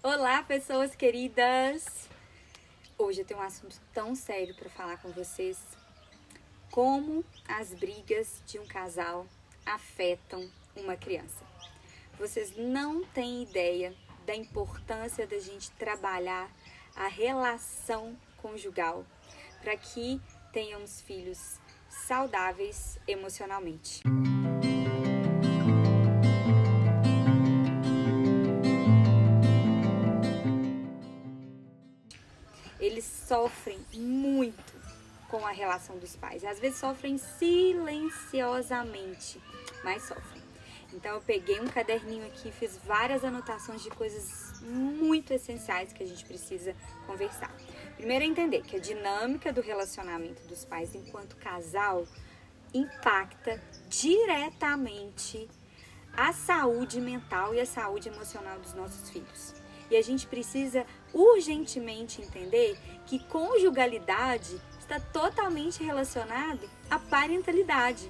Olá, pessoas queridas! Hoje eu tenho um assunto tão sério para falar com vocês. Como as brigas de um casal afetam uma criança. Vocês não têm ideia da importância da gente trabalhar a relação conjugal para que tenhamos filhos saudáveis emocionalmente. Eles sofrem muito com a relação dos pais. Às vezes sofrem silenciosamente, mas sofrem. Então eu peguei um caderninho aqui e fiz várias anotações de coisas muito essenciais que a gente precisa conversar. Primeiro é entender que a dinâmica do relacionamento dos pais enquanto casal impacta diretamente a saúde mental e a saúde emocional dos nossos filhos. E a gente precisa urgentemente entender que conjugalidade está totalmente relacionado à parentalidade.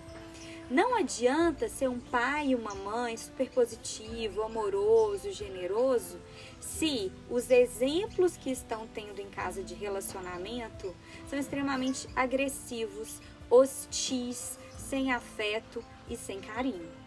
Não adianta ser um pai e uma mãe super positivo, amoroso, generoso, se os exemplos que estão tendo em casa de relacionamento são extremamente agressivos, hostis, sem afeto e sem carinho.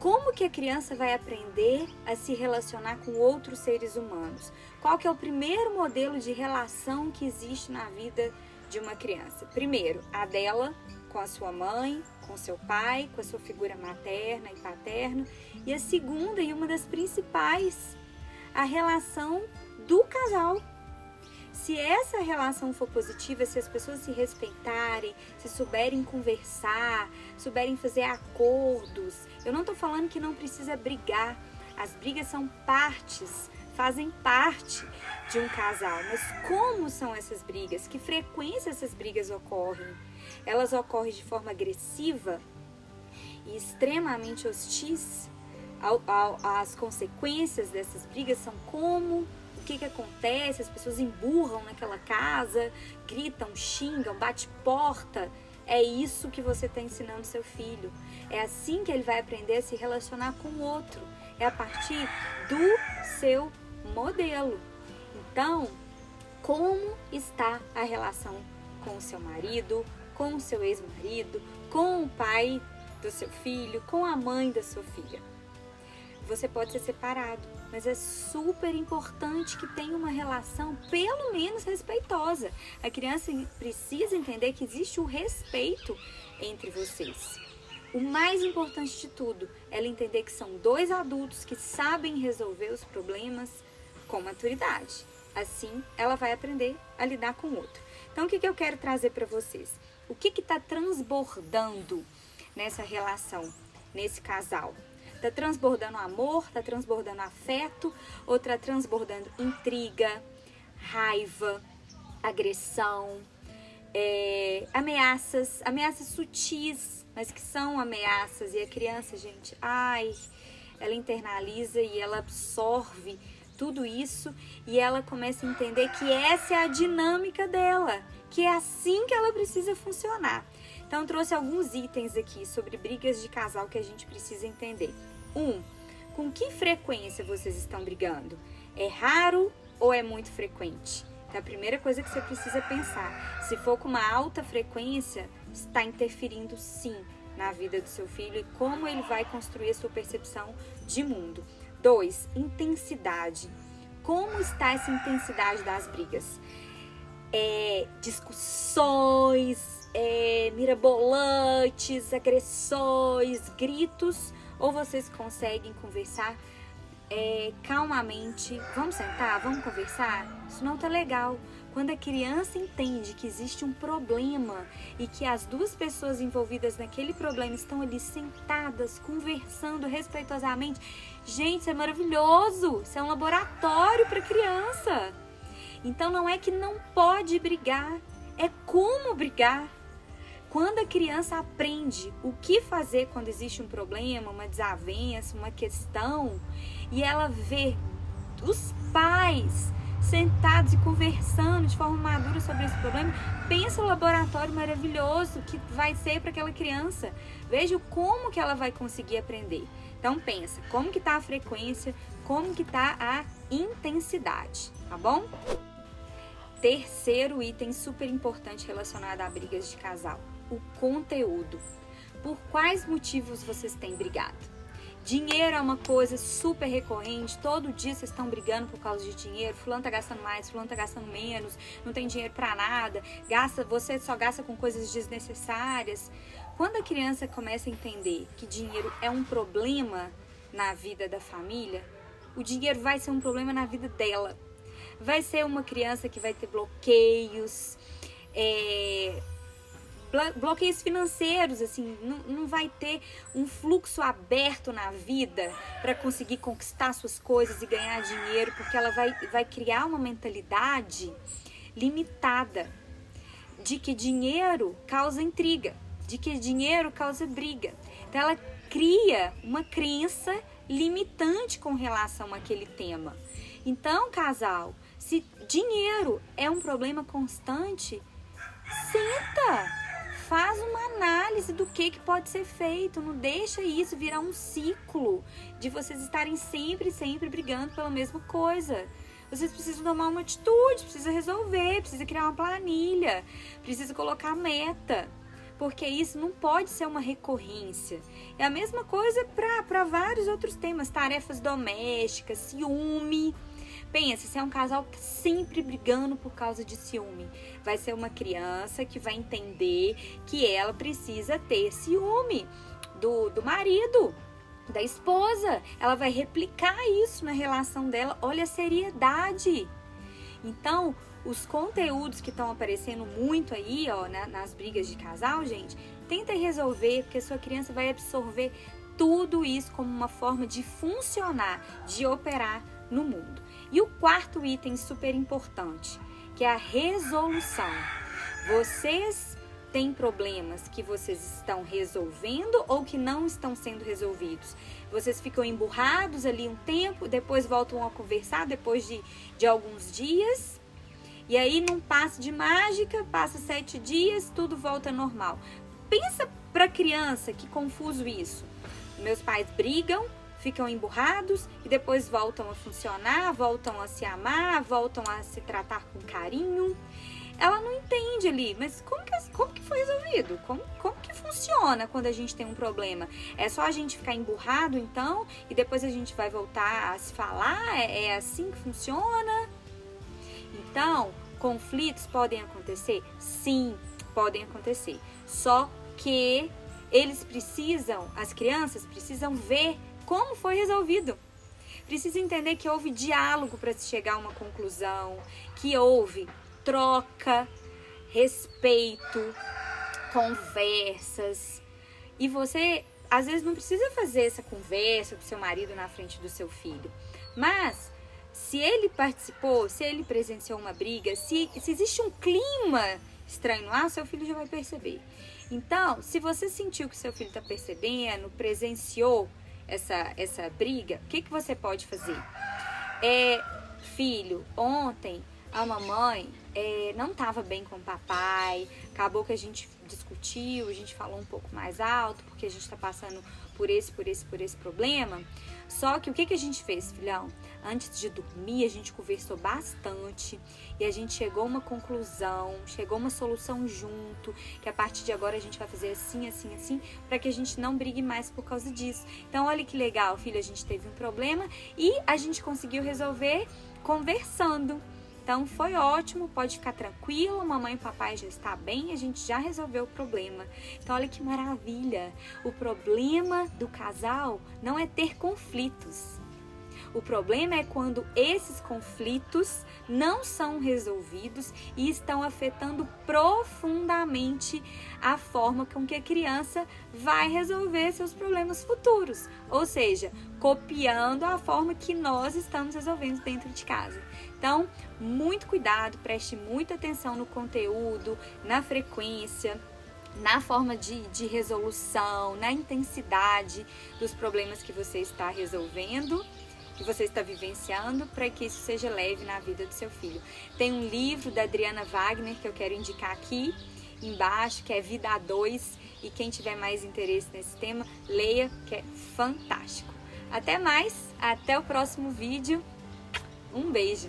Como que a criança vai aprender a se relacionar com outros seres humanos? Qual que é o primeiro modelo de relação que existe na vida de uma criança? Primeiro, a dela com a sua mãe, com seu pai, com a sua figura materna e paterna. E a segunda e uma das principais, a relação do casal. Se essa relação for positiva, se as pessoas se respeitarem, se souberem conversar, souberem fazer acordos, eu não estou falando que não precisa brigar, as brigas são fazem parte de um casal, mas como são essas brigas? Que frequência essas brigas ocorrem? Elas ocorrem de forma agressiva e extremamente hostis? As consequências dessas brigas são como? O que acontece? As pessoas emburram naquela casa, gritam, xingam, bate porta. É isso que você está ensinando seu filho. É assim que ele vai aprender a se relacionar com o outro. É a partir do seu modelo. Então, como está a relação com o seu marido, com o seu ex-marido, com o pai do seu filho, com a mãe da sua filha? Você pode ser separado, mas é super importante que tenha uma relação pelo menos respeitosa. A criança precisa entender que existe o respeito entre vocês. O mais importante de tudo é ela entender que são dois adultos que sabem resolver os problemas com maturidade. Assim, ela vai aprender a lidar com o outro. Então, o que eu quero trazer para vocês? O que está transbordando nessa relação, nesse casal? Está transbordando amor, está transbordando afeto, ou está transbordando intriga, raiva, agressão, ameaças sutis, mas que são ameaças. E a criança, gente, ela internaliza e ela absorve tudo isso e ela começa a entender que essa é a dinâmica dela, que é assim que ela precisa funcionar. Então, eu trouxe alguns itens aqui sobre brigas de casal que a gente precisa entender. 1. Com que frequência vocês estão brigando? É raro ou é muito frequente? Então, a primeira coisa que você precisa pensar, se for com uma alta frequência, está interferindo sim na vida do seu filho e como ele vai construir a sua percepção de mundo. 2. Intensidade. Como está essa intensidade das brigas? Discussões, mirabolantes, agressões, gritos, ou vocês conseguem conversar calmamente? Vamos sentar? Vamos conversar? Isso não tá legal. Quando a criança entende que existe um problema e que as duas pessoas envolvidas naquele problema estão ali sentadas, conversando respeitosamente, gente, isso é maravilhoso! Isso é um laboratório para criança. Então não é que não pode brigar, é como brigar. Quando a criança aprende o que fazer quando existe um problema, uma desavença, uma questão, e ela vê os pais sentados e conversando de forma madura sobre esse problema, pensa o laboratório maravilhoso que vai ser para aquela criança. Veja como que ela vai conseguir aprender. Então pensa, como que está a frequência, como que tá a intensidade, tá bom? Terceiro item super importante relacionado a brigas de casal, o conteúdo. Por quais motivos vocês têm brigado? Dinheiro é uma coisa super recorrente, todo dia vocês estão brigando por causa de dinheiro, fulano tá gastando mais, fulano tá gastando menos, não tem dinheiro pra nada, você só gasta com coisas desnecessárias. Quando a criança começa a entender que dinheiro é um problema na vida da família, o dinheiro vai ser um problema na vida dela. Vai ser uma criança que vai ter bloqueios, bloqueios financeiros, assim, não vai ter um fluxo aberto na vida para conseguir conquistar suas coisas e ganhar dinheiro, porque ela vai criar uma mentalidade limitada de que dinheiro causa intriga, de que dinheiro causa briga. Então ela cria uma crença limitante com relação àquele tema. Então, casal, se dinheiro é um problema constante, senta, faz uma análise do que pode ser feito, não deixa isso virar um ciclo de vocês estarem sempre brigando pela mesma coisa. Vocês precisam tomar uma atitude, precisa resolver, precisa criar uma planilha, precisa colocar meta, porque isso não pode ser uma recorrência. É a mesma coisa para vários outros temas, tarefas domésticas, ciúme. Pensa, se é um casal sempre brigando por causa de ciúme, vai ser uma criança que vai entender que ela precisa ter ciúme do marido, da esposa. Ela vai replicar isso na relação dela. Olha a seriedade. Então, os conteúdos que estão aparecendo muito aí, ó, nas brigas de casal, gente, tenta resolver, porque a sua criança vai absorver tudo isso como uma forma de funcionar, de operar no mundo. E o quarto item super importante, que é a resolução. Vocês têm problemas que vocês estão resolvendo ou que não estão sendo resolvidos? Vocês ficam emburrados ali um tempo, depois voltam a conversar depois de alguns dias, e aí num passe de mágica, passa 7 dias, tudo volta normal. Pensa para criança, que confuso isso. Meus pais brigam, ficam emburrados e depois voltam a funcionar, voltam a se amar, voltam a se tratar com carinho. Ela não entende ali, mas como que foi resolvido? Como que funciona quando a gente tem um problema? É só a gente ficar emburrado então e depois a gente vai voltar a se falar? É assim que funciona? Então, conflitos podem acontecer? Sim, podem acontecer. Só que as crianças precisam ver como foi resolvido. Precisa entender que houve diálogo para se chegar a uma conclusão, que houve troca, respeito, conversas. E você, às vezes, não precisa fazer essa conversa com seu marido na frente do seu filho. Mas, se ele participou, se ele presenciou uma briga, se existe um clima estranho no ar, seu filho já vai perceber. Então, se você sentiu que seu filho está percebendo, presenciou essa briga, o que você pode fazer? Filho, ontem a mamãe não estava bem com o papai, acabou que a gente discutiu, a gente falou um pouco mais alto, porque a gente está passando por esse problema. Só que o que a gente fez, filhão? Antes de dormir, a gente conversou bastante e a gente chegou a uma conclusão, chegou a uma solução junto, que a partir de agora a gente vai fazer assim, assim, assim, para que a gente não brigue mais por causa disso. Então, olha que legal, filho, a gente teve um problema e a gente conseguiu resolver conversando. Então, foi ótimo, pode ficar tranquilo, mamãe e papai já está bem, a gente já resolveu o problema. Então, olha que maravilha! O problema do casal não é ter conflitos. O problema é quando esses conflitos não são resolvidos e estão afetando profundamente a forma com que a criança vai resolver seus problemas futuros. Ou seja, copiando a forma que nós estamos resolvendo dentro de casa. Então, muito cuidado, preste muita atenção no conteúdo, na frequência, na forma de resolução, na intensidade dos problemas que você está resolvendo, que você está vivenciando, para que isso seja leve na vida do seu filho. Tem um livro da Adriana Wagner que eu quero indicar aqui embaixo, que é Vida a Dois, e quem tiver mais interesse nesse tema, leia, que é fantástico. Até mais, até o próximo vídeo. Um beijo!